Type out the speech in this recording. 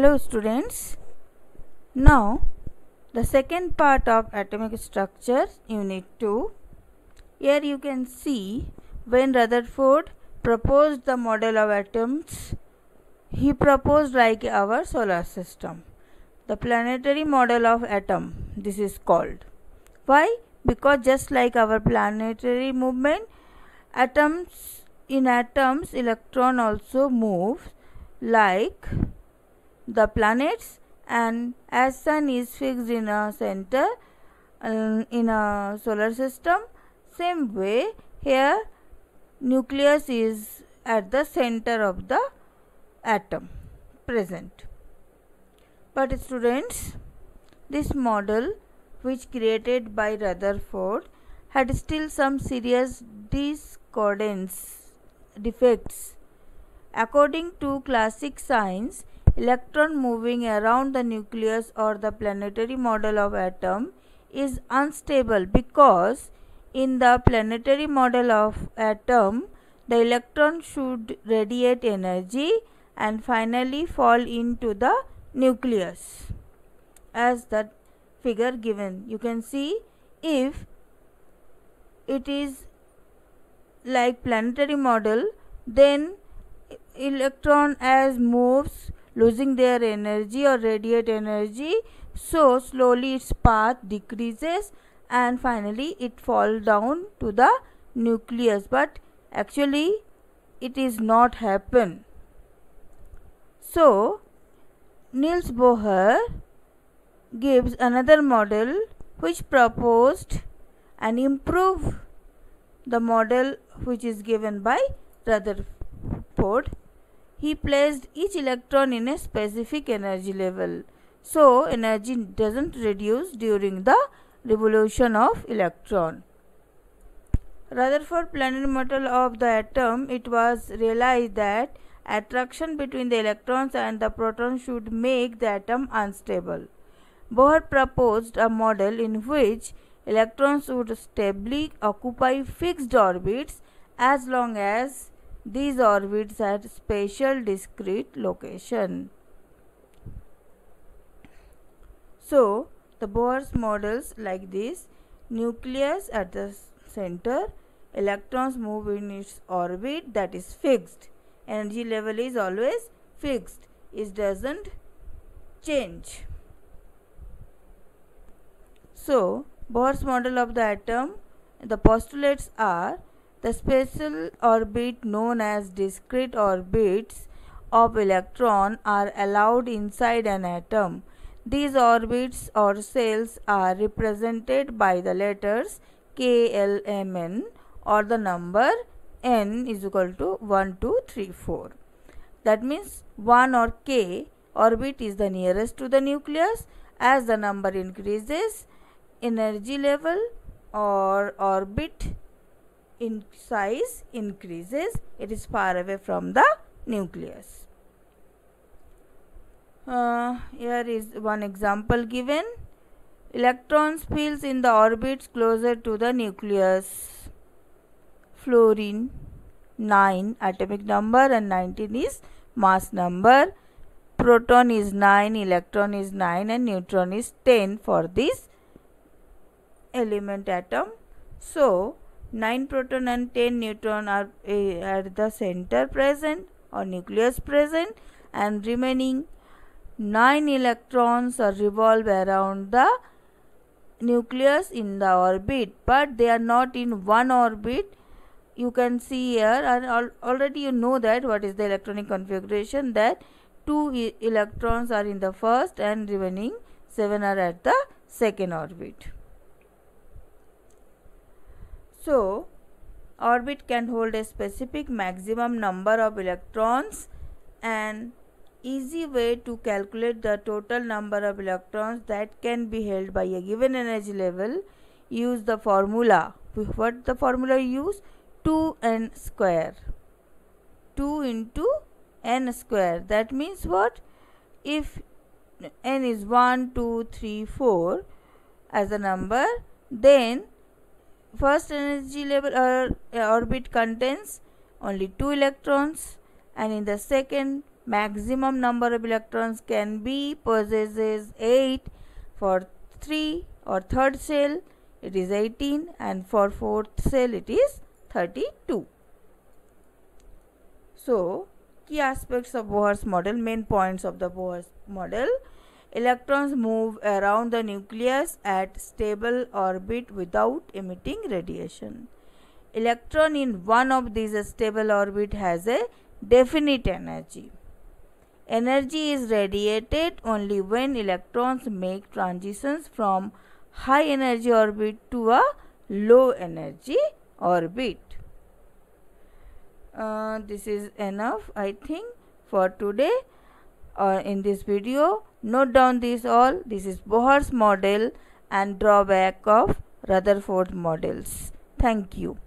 Hello students. Now the second part of atomic structure, unit 2. Here you can see when Rutherford proposed the model of atoms, he proposed like our solar system. The planetary model of atom, this is called. Why? Because just like our planetary movement, in atoms electron also moves like the planets, and as sun is fixed in a center in a solar system, same way here nucleus is at the center of the atom present. But students, this model which created by Rutherford had still some serious defects. According to classic science, electron moving around the nucleus or the planetary model of atom is unstable because in the planetary model of atom, the electron should radiate energy and finally fall into the nucleus. As the figure given, you can see if it is like planetary model, then electron as moves losing their energy or radiate energy, so slowly its path decreases and finally it falls down to the nucleus, but actually it is not happen. So Niels Bohr gives another model which proposed and improved the model which is given by Rutherford. He placed each electron in a specific energy level, so energy doesn't reduce during the revolution of electron. Rutherford planetary model of the atom, it was realized that attraction between the electrons and the protons should make the atom unstable. Bohr proposed a model in which electrons would stably occupy fixed orbits as long as these orbits had spatial discrete location. So the Bohr's models like this: nucleus at the center, electrons move in its orbit that is fixed, energy level is always fixed, it doesn't change. So Bohr's model of the atom, the postulates are: the spatial orbit known as discrete orbits of electron are allowed inside an atom. These orbits or cells are represented by the letters K, L, M, N, or the number n is equal to 1, 2, 3, 4. That means 1 or K orbit is the nearest to the nucleus. As the number increases, energy level or orbit in size increases, it is far away from the nucleus. Here is one example given: electrons fills in the orbits closer to the nucleus. Fluorine 9 atomic number and 19 is mass number. Proton is 9, electron is 9 and neutron is 10 for this element atom. So 9 proton and 10 neutron are at the center present or nucleus present, and remaining 9 electrons are revolve around the nucleus in the orbit, but they are not in one orbit. You can see here, and already you know that what is the electronic configuration, that 2 electrons are in the first and remaining 7 are at the second orbit. So orbit can hold a specific maximum number of electrons, and easy way to calculate the total number of electrons that can be held by a given energy level, use the formula. What the formula use? 2n square. 2 into n square. That means what? If n is 1, 2, 3, 4 as a number, then first energy level or orbit contains only 2 electrons, and in the second maximum number of electrons can be possesses 8. For 3 or third cell it is 18, and for fourth cell it is 32. So, key aspects of Bohr's model, main points of the Bohr's model. Electrons move around the nucleus at stable orbit without emitting radiation. Electron in one of these stable orbit has a definite energy. Energy is radiated only when electrons make transitions from high energy orbit to a low energy orbit. This is enough, I think, for today. In this video, note down this all. This is Bohr's model and drawback of Rutherford models. Thank you.